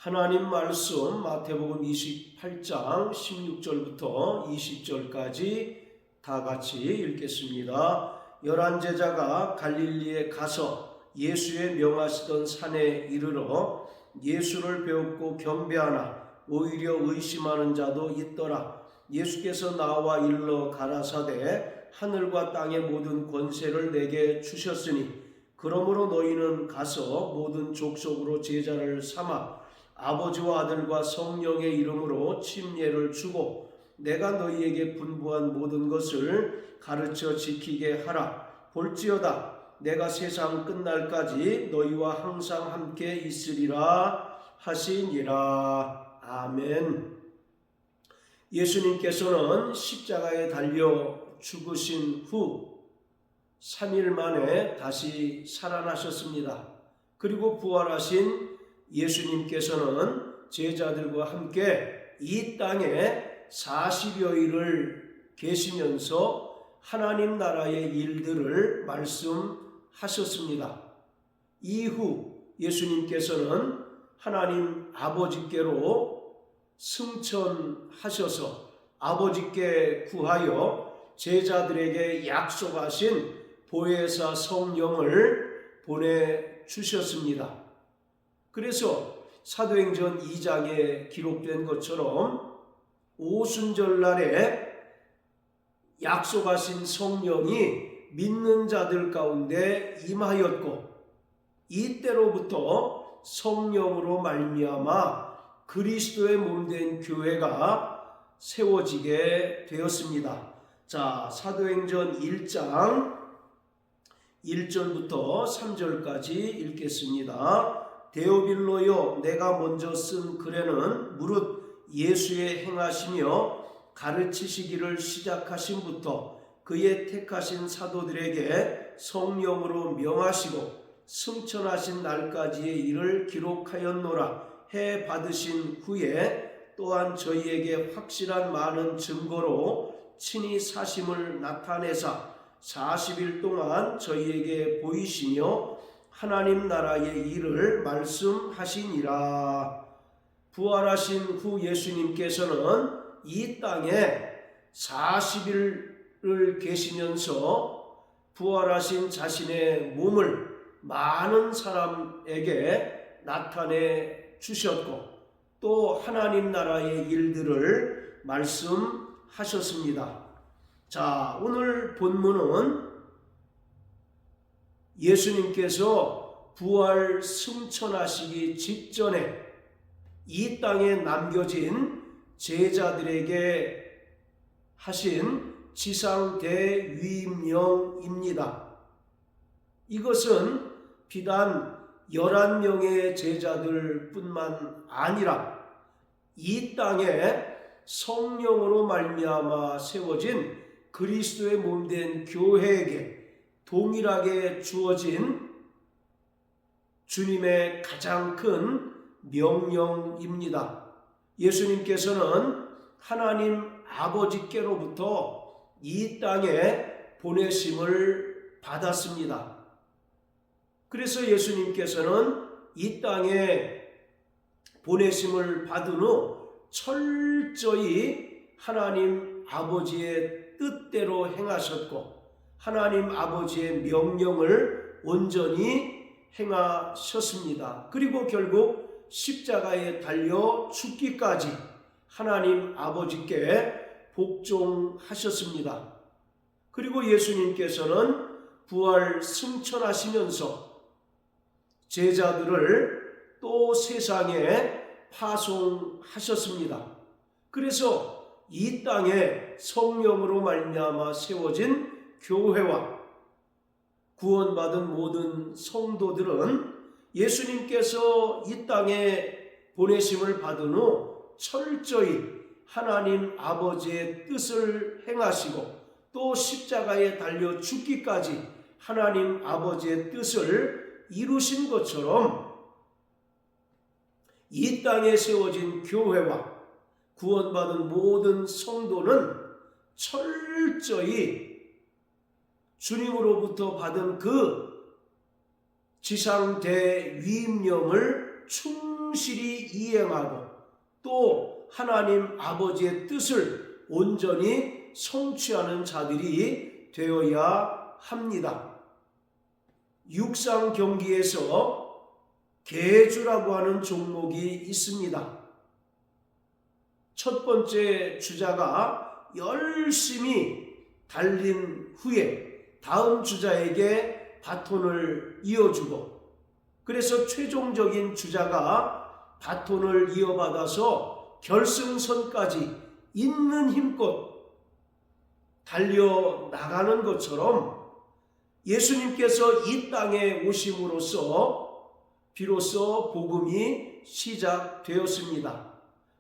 하나님 말씀 마태복음 28장 16절부터 20절까지 다 같이 읽겠습니다. 11제자가 갈릴리에 가서 예수의 명하시던 산에 이르러 예수를 배웁고 경배하나 오히려 의심하는 자도 있더라. 예수께서 나와 일러 가라사대 하늘과 땅의 모든 권세를 내게 주셨으니 그러므로 너희는 가서 모든 족속으로 제자를 삼아 아버지와 아들과 성령의 이름으로 침례를 주고 내가 너희에게 분부한 모든 것을 가르쳐 지키게 하라. 볼지어다 내가 세상 끝날까지 너희와 항상 함께 있으리라 하시니라. 아멘. 예수님께서는 십자가에 달려 죽으신 후 3일 만에 다시 살아나셨습니다. 그리고 부활하신 예수님께서는 제자들과 함께 이 땅에 40여일을 계시면서 하나님 나라의 일들을 말씀하셨습니다. 이후 예수님께서는 하나님 아버지께로 승천하셔서 아버지께 구하여 제자들에게 약속하신 보혜사 성령을 보내주셨습니다. 그래서 사도행전 2장에 기록된 것처럼 오순절날에 약속하신 성령이 믿는 자들 가운데 임하였고 이때로부터 성령으로 말미암아 그리스도의 몸된 교회가 세워지게 되었습니다. 자, 사도행전 1장 1절부터 3절까지 읽겠습니다. 데오빌로여, 내가 먼저 쓴 글에는 무릇 예수의 행하시며 가르치시기를 시작하신부터 그의 택하신 사도들에게 성령으로 명하시고 승천하신 날까지의 일을 기록하였노라 해 받으신 후에 또한 저희에게 확실한 많은 증거로 친히 사심을 나타내사 40일 동안 저희에게 보이시며 하나님 나라의 일을 말씀하시니라. 부활하신 후 예수님께서는 이 땅에 40일을 계시면서 부활하신 자신의 몸을 많은 사람에게 나타내 주셨고 또 하나님 나라의 일들을 말씀하셨습니다. 자, 오늘 본문은 예수님께서 부활 승천하시기 직전에 이 땅에 남겨진 제자들에게 하신 지상대위명입니다. 이것은 비단 11명의 제자들 뿐만 아니라 이 땅에 성령으로 말미암아 세워진 그리스도의 몸된 교회에게 동일하게 주어진 주님의 가장 큰 명령입니다. 예수님께서는 하나님 아버지께로부터 이 땅에 보내심을 받았습니다. 그래서 예수님께서는 이 땅에 보내심을 받은 후 철저히 하나님 아버지의 뜻대로 행하셨고 하나님 아버지의 명령을 온전히 행하셨습니다. 그리고 결국 십자가에 달려 죽기까지 하나님 아버지께 복종하셨습니다. 그리고 예수님께서는 부활 승천하시면서 제자들을 또 세상에 파송하셨습니다. 그래서 이 땅에 성령으로 말미암아 세워진 교회와 구원받은 모든 성도들은 예수님께서 이 땅에 보내심을 받은 후 철저히 하나님 아버지의 뜻을 행하시고 또 십자가에 달려 죽기까지 하나님 아버지의 뜻을 이루신 것처럼 이 땅에 세워진 교회와 구원받은 모든 성도는 철저히 주님으로부터 받은 그 지상대위임령을 충 충실히 이행하고 또 하나님 아버지의 뜻을 온전히 성취하는 자들이 되어야 합니다. 육상 경기에서 계주라고 하는 종목이 있습니다. 첫 번째 주자가 열심히 달린 후에 다음 주자에게 바톤을 이어주고, 그래서 최종적인 주자가 바톤을 이어받아서 결승선까지 있는 힘껏 달려나가는 것처럼 예수님께서 이 땅에 오심으로써 비로소 복음이 시작되었습니다.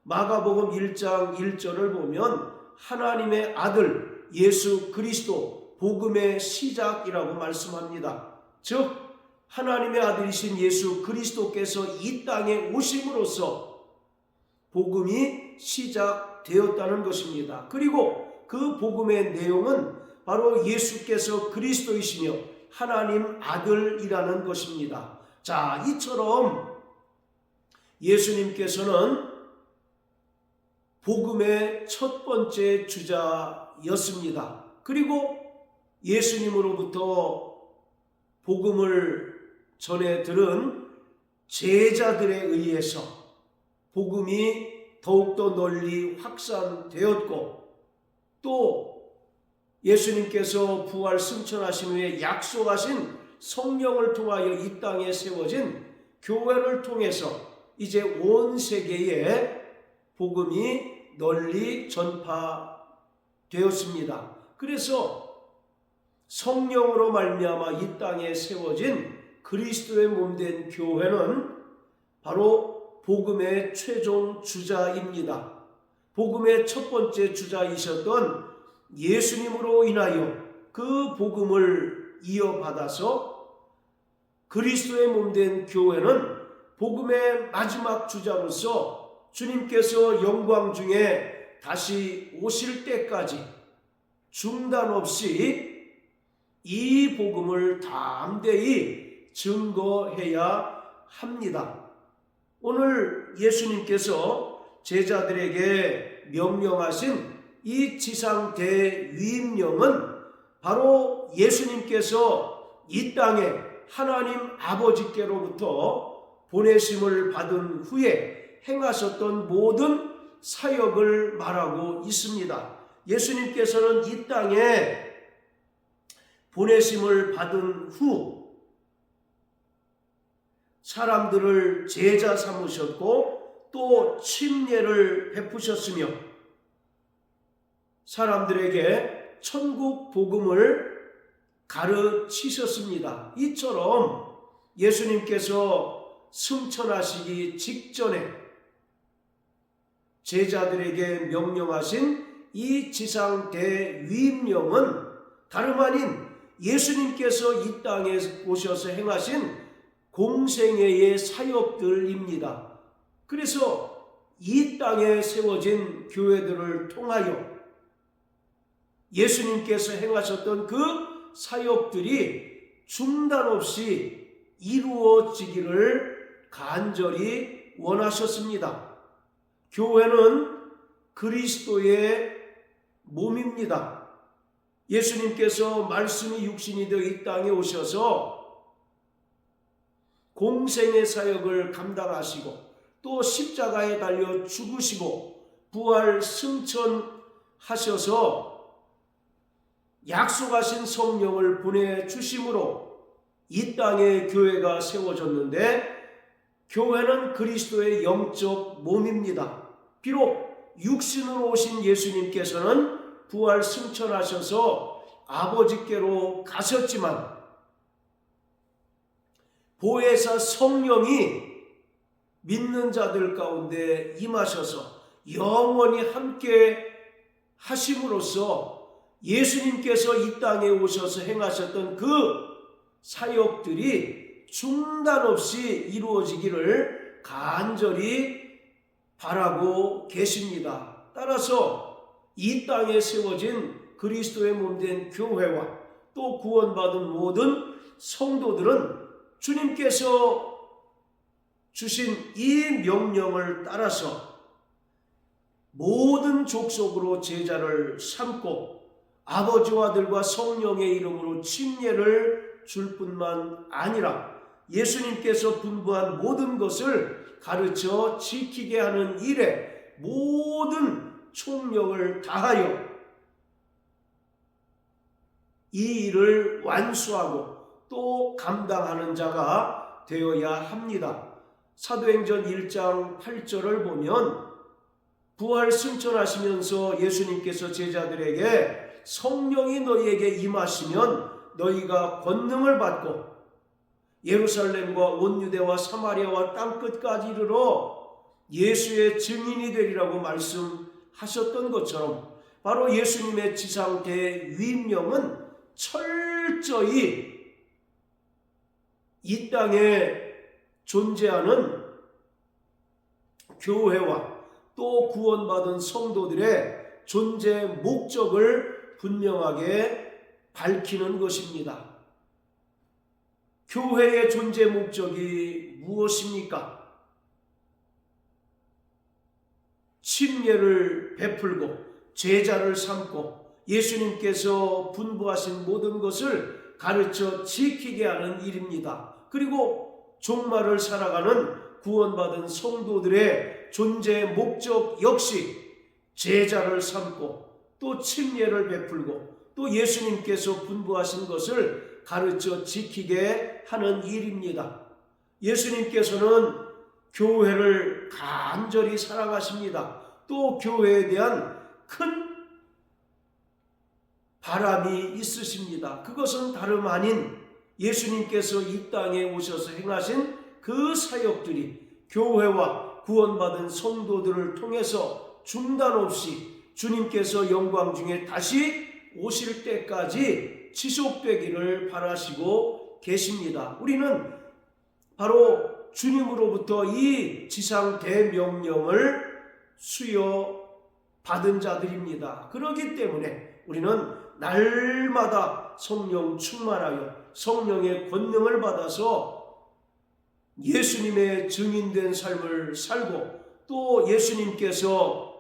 마가복음 1장 1절을 보면 하나님의 아들 예수 그리스도 복음의 시작이라고 말씀합니다. 즉 하나님의 아들이신 예수 그리스도께서 이 땅에 오심으로써 복음이 시작되었다는 것입니다. 그리고 그 복음의 내용은 바로 예수께서 그리스도이시며 하나님 아들이라는 것입니다. 자, 이처럼 예수님께서는 복음의 첫 번째 주자였습니다. 그리고 예수님으로부터 복음을 전해 들은 제자들에 의해서 복음이 더욱더 널리 확산되었고, 또 예수님께서 부활 승천하신 후에 약속하신 성령을 통하여 이 땅에 세워진 교회를 통해서 이제 온 세계에 복음이 널리 전파되었습니다. 그래서 성령으로 말미암아 이 땅에 세워진 그리스도의 몸된 교회는 바로 복음의 최종 주자입니다. 복음의 첫 번째 주자이셨던 예수님으로 인하여 그 복음을 이어받아서 그리스도의 몸된 교회는 복음의 마지막 주자로서 주님께서 영광 중에 다시 오실 때까지 중단 없이 이 복음을 담대히 증거해야 합니다. 오늘 예수님께서 제자들에게 명령하신 이 지상 대위임령은 바로 예수님께서 이 땅에 하나님 아버지께로부터 보내심을 받은 후에 행하셨던 모든 사역을 말하고 있습니다. 예수님께서는 이 땅에 보내심을 받은 후 사람들을 제자 삼으셨고 또 침례를 베푸셨으며 사람들에게 천국 복음을 가르치셨습니다. 이처럼 예수님께서 승천하시기 직전에 제자들에게 명령하신 이 지상 대위임령은 다름 아닌 예수님께서 이 땅에 오셔서 행하신 공생애의 사역들입니다. 그래서 이 땅에 세워진 교회들을 통하여 예수님께서 행하셨던 그 사역들이 중단 없이 이루어지기를 간절히 원하셨습니다. 교회는 그리스도의 몸입니다. 예수님께서 말씀이 육신이 되어 이 땅에 오셔서 공생의 사역을 감당하시고 또 십자가에 달려 죽으시고 부활 승천하셔서 약속하신 성령을 보내주심으로 이 땅에 교회가 세워졌는데, 교회는 그리스도의 영적 몸입니다. 비록 육신으로 오신 예수님께서는 부활 승천하셔서 아버지께로 가셨지만 보혜사 성령이 믿는 자들 가운데 임하셔서 영원히 함께 하심으로써 예수님께서 이 땅에 오셔서 행하셨던 그 사역들이 중단 없이 이루어지기를 간절히 바라고 계십니다. 따라서 이 땅에 세워진 그리스도의 몸된 교회와 또 구원받은 모든 성도들은 주님께서 주신 이 명령을 따라서 모든 족속으로 제자를 삼고 아버지와 아들과 성령의 이름으로 침례를 줄 뿐만 아니라 예수님께서 분부한 모든 것을 가르쳐 지키게 하는 일에 모든 총력을 다하여 이 일을 완수하고 또 감당하는 자가 되어야 합니다. 사도행전 1장 8절을 보면 부활 승천하시면서 예수님께서 제자들에게 성령이 너희에게 임하시면 너희가 권능을 받고 예루살렘과 온 유대와 사마리아와 땅끝까지 이르러 예수의 증인이 되리라고 말씀하셨던 것처럼 바로 예수님의 지상 대위임령은 철저히 이 땅에 존재하는 교회와 또 구원받은 성도들의 존재 목적을 분명하게 밝히는 것입니다. 교회의 존재 목적이 무엇입니까? 침례를 베풀고 제자를 삼고 예수님께서 분부하신 모든 것을 가르쳐 지키게 하는 일입니다. 그리고 종말을 살아가는 구원받은 성도들의 존재 목적 역시 제자를 삼고 또 침례를 베풀고 또 예수님께서 분부하신 것을 가르쳐 지키게 하는 일입니다. 예수님께서는 교회를 간절히 사랑하십니다. 또 교회에 대한 큰 바람이 있으십니다. 그것은 다름 아닌 예수님께서 이 땅에 오셔서 행하신 그 사역들이 교회와 구원받은 성도들을 통해서 중단 없이 주님께서 영광 중에 다시 오실 때까지 지속되기를 바라시고 계십니다. 우리는 바로 주님으로부터 이 지상 대명령을 수여받은 자들입니다. 그렇기 때문에 우리는 날마다 성령 충만하여 성령의 권능을 받아서 예수님의 증인된 삶을 살고 또 예수님께서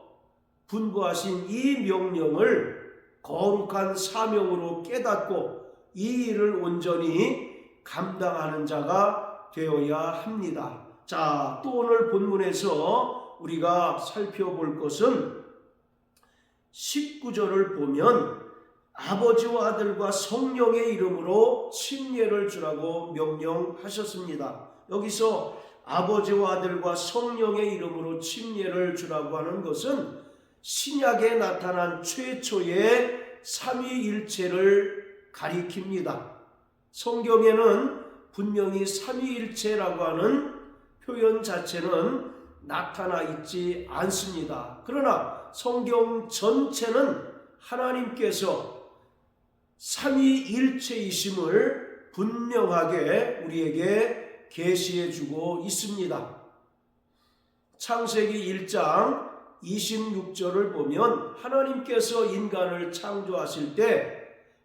분부하신 이 명령을 거룩한 사명으로 깨닫고 이 일을 온전히 감당하는 자가 되어야 합니다. 자, 또 오늘 본문에서 우리가 살펴볼 것은 19절을 보면 아버지와 아들과 성령의 이름으로 침례를 주라고 명령하셨습니다. 여기서 아버지와 아들과 성령의 이름으로 침례를 주라고 하는 것은 신약에 나타난 최초의 삼위일체를 가리킵니다. 성경에는 분명히 삼위일체라고 하는 표현 자체는 나타나 있지 않습니다. 그러나 성경 전체는 하나님께서 삼위일체이심을 분명하게 우리에게 계시해 주고 있습니다. 창세기 1장 26절을 보면 하나님께서 인간을 창조하실 때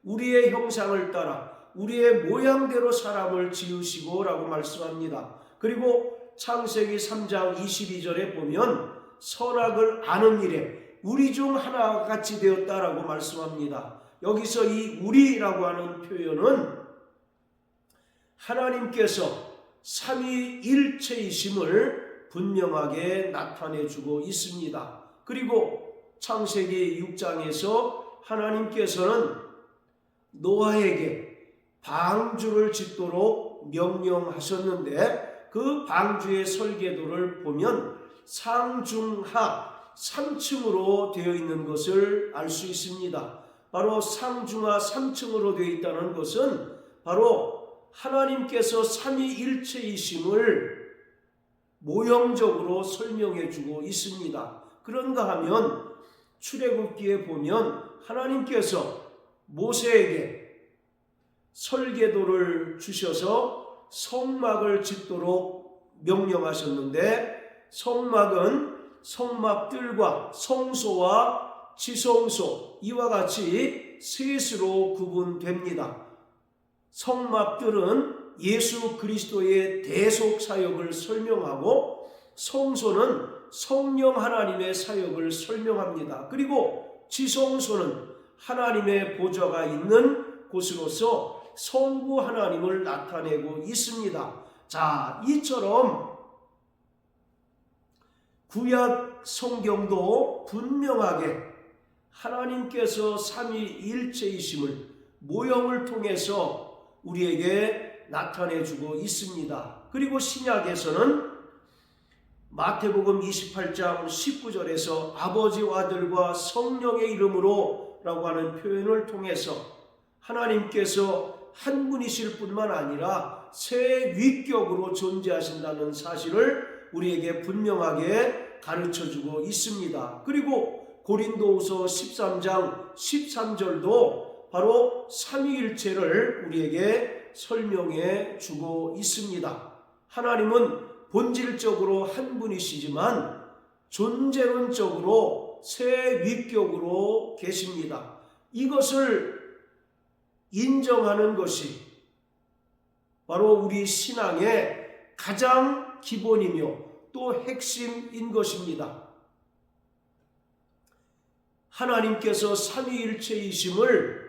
우리의 형상을 따라 우리의 모양대로 사람을 지으시고 라고 말씀합니다. 그리고 창세기 3장 22절에 보면 선악을 아는 일에 우리 중 하나가 같이 되었다라고 말씀합니다. 여기서 이 우리라고 하는 표현은 하나님께서 삼위일체이심을 분명하게 나타내주고 있습니다. 그리고 창세기 6장에서 하나님께서는 노아에게 방주를 짓도록 명령하셨는데 그 방주의 설계도를 보면 상중하 3층으로 되어 있는 것을 알 수 있습니다. 바로 상중하 3층으로 되어 있다는 것은 바로 하나님께서 삼위일체이심을 모형적으로 설명해 주고 있습니다. 그런가 하면 출애굽기에 보면 하나님께서 모세에게 설계도를 주셔서 성막을 짓도록 명령하셨는데 성막은 성막들과 성소와 지성소 이와 같이 셋으로 구분됩니다. 성막들은 예수 그리스도의 대속 사역을 설명하고 성소는 성령 하나님의 사역을 설명합니다. 그리고 지성소는 하나님의 보좌가 있는 곳으로서 성부 하나님을 나타내고 있습니다. 자, 이처럼 구약 성경도 분명하게 하나님께서 삼위일체이심을 모형을 통해서 우리에게 나타내주고 있습니다. 그리고 신약에서는 마태복음 28장 19절에서 아버지와 아들과 성령의 이름으로 라고 하는 표현을 통해서 하나님께서 한 분이실 뿐만 아니라 세 위격으로 존재하신다는 사실을 우리에게 분명하게 가르쳐주고 있습니다. 그리고 고린도후서 13장 13절도 바로 삼위일체를 우리에게 설명해 주고 있습니다. 하나님은 본질적으로 한 분이시지만 존재론적으로 세 위격으로 계십니다. 이것을 인정하는 것이 바로 우리 신앙의 가장 기본이며 또 핵심인 것입니다. 하나님께서 삼위일체이심을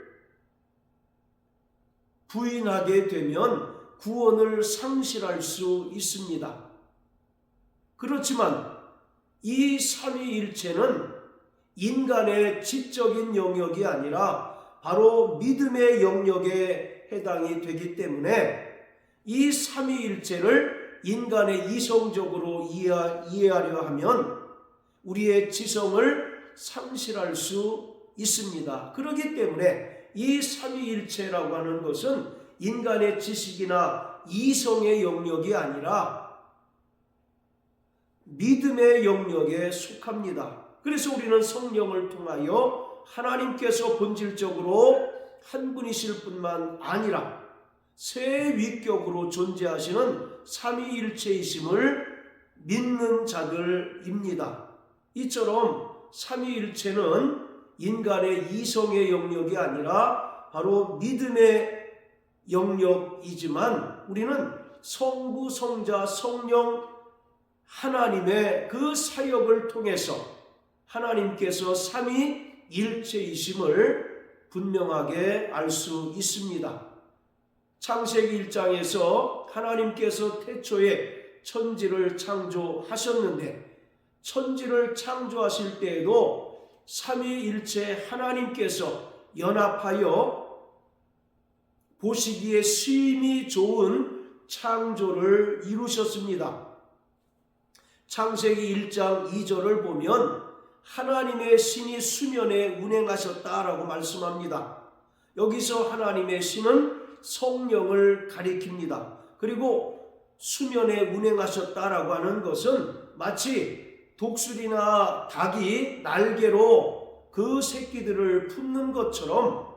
부인하게 되면 구원을 상실할 수 있습니다. 그렇지만 이 삼위일체는 인간의 지적인 영역이 아니라 바로 믿음의 영역에 해당이 되기 때문에 이 삼위일체를 인간의 이성적으로 이해하려 하면 우리의 지성을 상실할 수 있습니다. 그렇기 때문에 이 삼위일체라고 하는 것은 인간의 지식이나 이성의 영역이 아니라 믿음의 영역에 속합니다. 그래서 우리는 성령을 통하여 하나님께서 본질적으로 한 분이실 뿐만 아니라 세 위격으로 존재하시는 삼위일체이심을 믿는 자들입니다. 이처럼 삼위일체는 인간의 이성의 영역이 아니라 바로 믿음의 영역이지만 우리는 성부, 성자, 성령 하나님의 그 사역을 통해서 하나님께서 삼위일체이심을 분명하게 알 수 있습니다. 창세기 1장에서 하나님께서 태초에 천지를 창조하셨는데 천지를 창조하실 때에도 삼위일체 하나님께서 연합하여 보시기에 심히 좋은 창조를 이루셨습니다. 창세기 1장 2절을 보면 하나님의 신이 수면에 운행하셨다라고 말씀합니다. 여기서 하나님의 신은 성령을 가리킵니다. 그리고 수면에 운행하셨다라고 하는 것은 마치 독수리나 닭이 날개로 그 새끼들을 품는 것처럼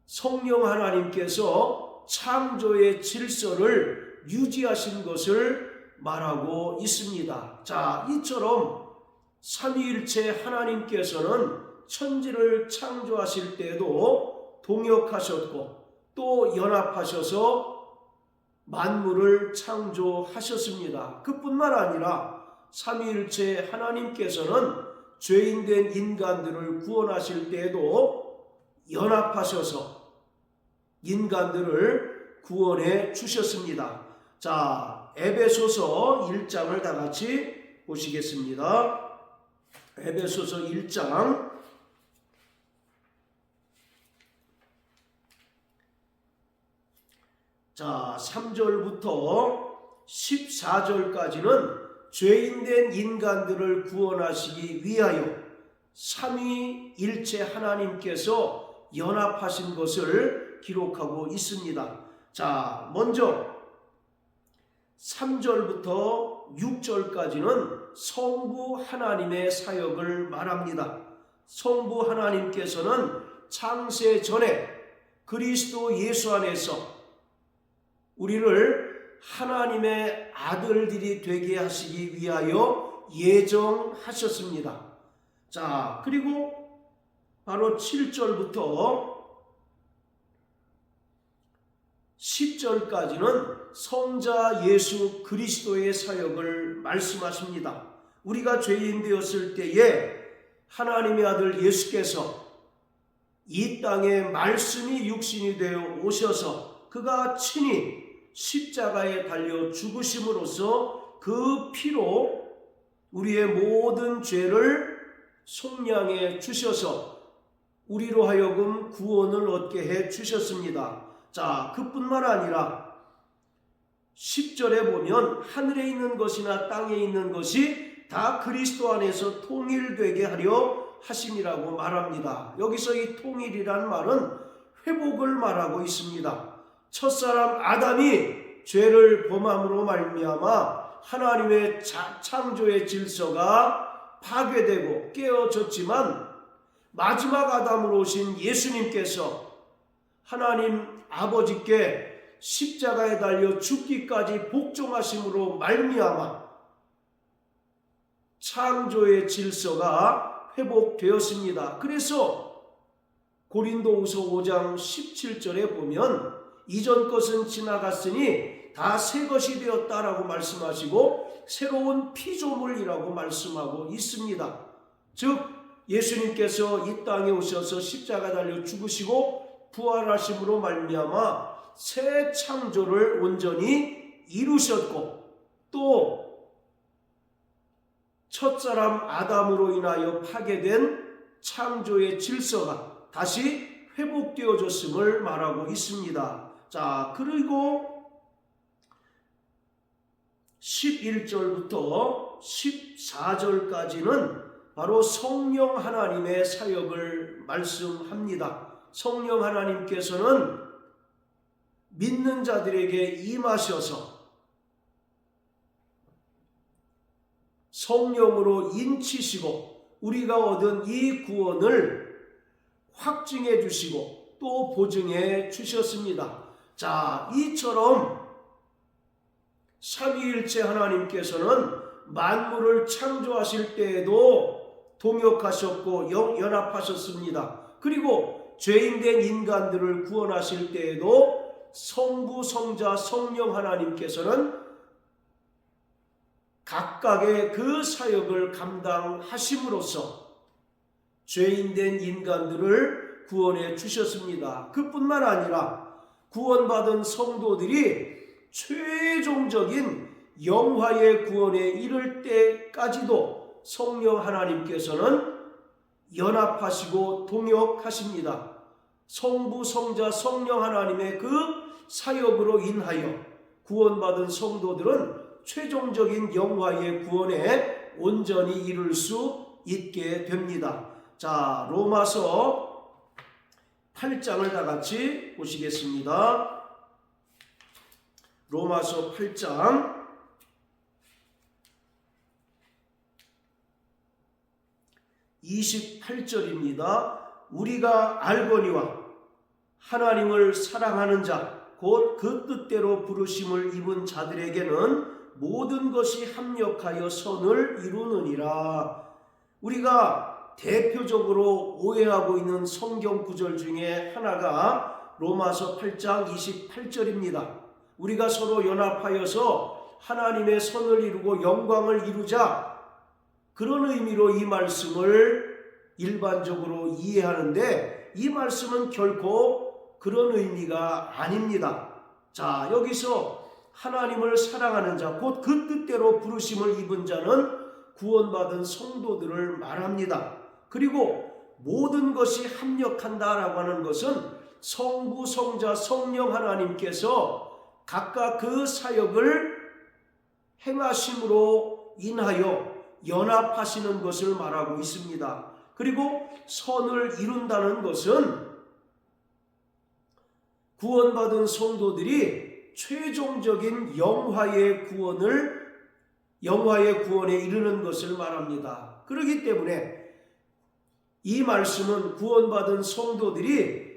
성령 하나님께서 창조의 질서를 유지하신 것을 말하고 있습니다. 자, 이처럼 삼위일체 하나님께서는 천지를 창조하실 때에도 동역하셨고 또 연합하셔서 만물을 창조하셨습니다. 그뿐만 아니라 삼위일체 하나님께서는 죄인된 인간들을 구원하실 때에도 연합하셔서 인간들을 구원해 주셨습니다. 자, 에베소서 1장을 다 같이 보시겠습니다. 에베소서 1장 자, 3절부터 14절까지는 죄인된 인간들을 구원하시기 위하여 삼위일체 하나님께서 연합하신 것을 기록하고 있습니다. 자, 먼저 3절부터 6절까지는 성부 하나님의 사역을 말합니다. 성부 하나님께서는 창세 전에 그리스도 예수 안에서 우리를 하나님의 아들들이 되게 하시기 위하여 예정하셨습니다. 자, 그리고 바로 7절부터 10절까지는 성자 예수 그리스도의 사역을 말씀하십니다. 우리가 죄인 되었을 때에 하나님의 아들 예수께서 이 땅에 말씀이 육신이 되어 오셔서 그가 친히 십자가에 달려 죽으심으로써 그 피로 우리의 모든 죄를 속량해 주셔서 우리로 하여금 구원을 얻게 해 주셨습니다. 자, 그뿐만 아니라 10절에 보면 하늘에 있는 것이나 땅에 있는 것이 다 그리스도 안에서 통일되게 하려 하심이라고 말합니다. 여기서 이 통일이란 말은 회복을 말하고 있습니다. 첫사람 아담이 죄를 범함으로 말미암아 하나님의 창조의 질서가 파괴되고 깨어졌지만 마지막 아담으로 오신 예수님께서 하나님 아버지께 십자가에 달려 죽기까지 복종하심으로 말미암아 창조의 질서가 회복되었습니다. 그래서 고린도후서 5장 17절에 보면 이전 것은 지나갔으니 다 새 것이 되었다라고 말씀하시고 새로운 피조물이라고 말씀하고 있습니다. 즉 예수님께서 이 땅에 오셔서 십자가 달려 죽으시고 부활하심으로 말미암아 새 창조를 온전히 이루셨고 또 첫사람 아담으로 인하여 파괴된 창조의 질서가 다시 회복되어졌음을 말하고 있습니다. 자, 그리고 11절부터 14절까지는 바로 성령 하나님의 사역을 말씀합니다. 성령 하나님께서는 믿는 자들에게 임하셔서 성령으로 인치시고 우리가 얻은 이 구원을 확증해 주시고 또 보증해 주셨습니다. 자, 이처럼 삼위일체 하나님께서는 만물을 창조하실 때에도 동역하셨고 연합하셨습니다. 그리고 죄인된 인간들을 구원하실 때에도 성부, 성자, 성령 하나님께서는 각각의 그 사역을 감당하심으로써 죄인된 인간들을 구원해 주셨습니다. 그뿐만 아니라 구원받은 성도들이 최종적인 영화의 구원에 이를 때까지도 성령 하나님께서는 연합하시고 동역하십니다. 성부, 성자, 성령 하나님의 그 사역으로 인하여 구원받은 성도들은 최종적인 영화의 구원에 온전히 이룰 수 있게 됩니다. 자, 로마서 8장을 다 같이 보시겠습니다. 로마서 8장 28절입니다. 우리가 알거니와 하나님을 사랑하는 자 곧 그 뜻대로 부르심을 입은 자들에게는 모든 것이 합력하여 선을 이루느니라. 우리가 대표적으로 오해하고 있는 성경 구절 중에 하나가 로마서 8장 28절입니다. 우리가 서로 연합하여서 하나님의 선을 이루고 영광을 이루자, 그런 의미로 이 말씀을 일반적으로 이해하는데 이 말씀은 결코 그런 의미가 아닙니다. 자, 여기서 하나님을 사랑하는 자, 곧 그 뜻대로 부르심을 입은 자는 구원받은 성도들을 말합니다. 그리고 모든 것이 합력한다라고 하는 것은 성부, 성자, 성령 하나님께서 각각 그 사역을 행하심으로 인하여 연합하시는 것을 말하고 있습니다. 그리고 선을 이룬다는 것은 구원받은 성도들이 최종적인 영화의 구원에 이르는 것을 말합니다. 그렇기 때문에 이 말씀은 구원받은 성도들이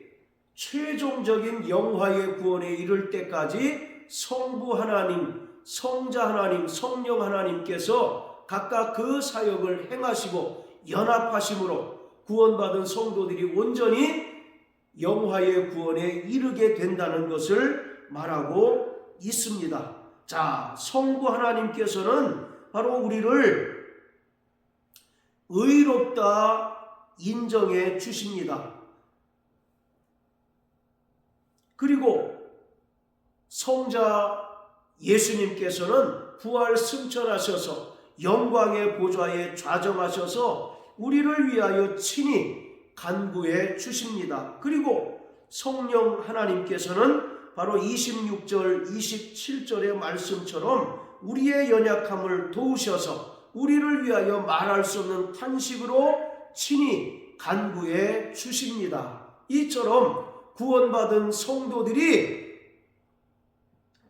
최종적인 영화의 구원에 이를 때까지 성부 하나님, 성자 하나님, 성령 하나님께서 각각 그 사역을 행하시고 연합하심으로 구원받은 성도들이 온전히 영화의 구원에 이르게 된다는 것을 말하고 있습니다. 자, 성부 하나님께서는 바로 우리를 의롭다 인정해 주십니다. 그리고 성자 예수님께서는 부활 승천하셔서 영광의 보좌에 좌정하셔서 우리를 위하여 친히 간구해 주십니다. 그리고 성령 하나님께서는 바로 26절, 27절의 말씀처럼 우리의 연약함을 도우셔서 우리를 위하여 말할 수 없는 탄식으로 친히 간구해 주십니다. 이처럼 구원받은 성도들이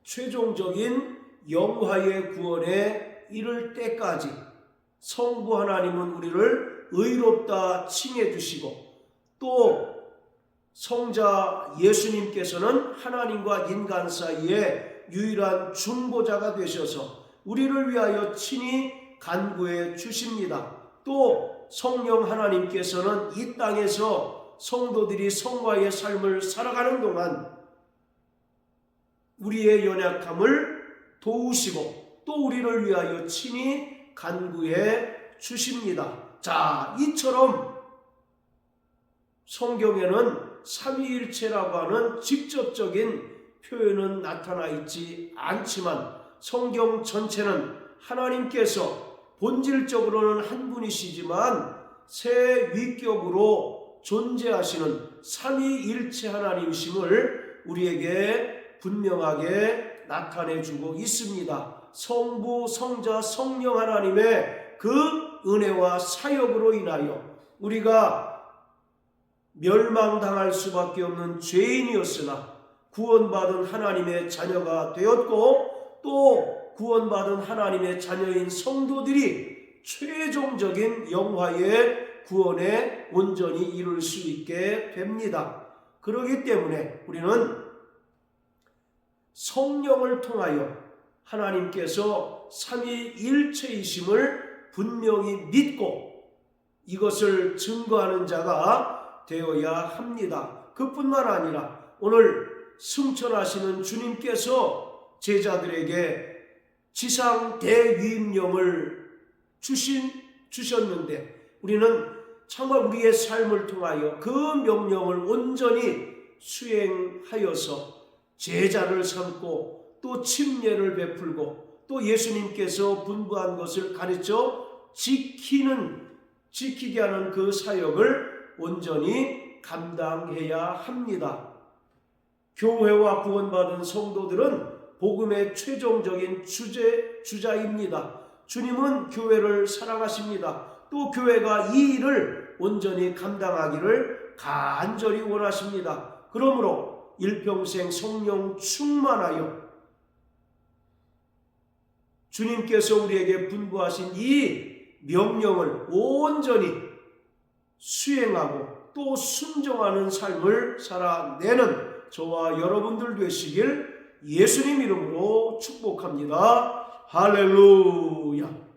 최종적인 영화의 구원에 이를 때까지 성부 하나님은 우리를 의롭다 칭해 주시고, 또 성자 예수님께서는 하나님과 인간 사이에 유일한 중보자가 되셔서 우리를 위하여 친히 간구해 주십니다. 또 성령 하나님께서는 이 땅에서 성도들이 성화의 삶을 살아가는 동안 우리의 연약함을 도우시고 또 우리를 위하여 친히 간구해 주십니다. 자, 이처럼 성경에는 삼위일체라고 하는 직접적인 표현은 나타나 있지 않지만 성경 전체는 하나님께서 본질적으로는 한 분이시지만 세 위격으로 존재하시는 삼위일체 하나님이심을 우리에게 분명하게 나타내주고 있습니다. 성부, 성자, 성령 하나님의 그 은혜와 사역으로 인하여 우리가 멸망당할 수밖에 없는 죄인이었으나 구원받은 하나님의 자녀가 되었고, 또 구원받은 하나님의 자녀인 성도들이 최종적인 영화의 구원에 온전히 이룰 수 있게 됩니다. 그렇기 때문에 우리는 성령을 통하여 하나님께서 삼위일체이심을 분명히 믿고 이것을 증거하는 자가 되어야 합니다. 그뿐만 아니라 오늘 승천하시는 주님께서 제자들에게 지상 대위임령을 주셨는데 우리는 정말 우리의 삶을 통하여 그 명령을 온전히 수행하여서 제자를 삼고 또 침례를 베풀고 또 예수님께서 분부한 것을 가르쳐 지키게 하는 그 사역을 온전히 감당해야 합니다. 교회와 구원받은 성도들은 복음의 최종적인 주자입니다. 주님은 교회를 사랑하십니다. 또 교회가 이 일을 온전히 감당하기를 간절히 원하십니다. 그러므로 일평생 성령 충만하여 주님께서 우리에게 분부하신 이 명령을 온전히 수행하고 또 순종하는 삶을 살아내는 저와 여러분들 되시길 예수님 이름으로 축복합니다. 할렐루야.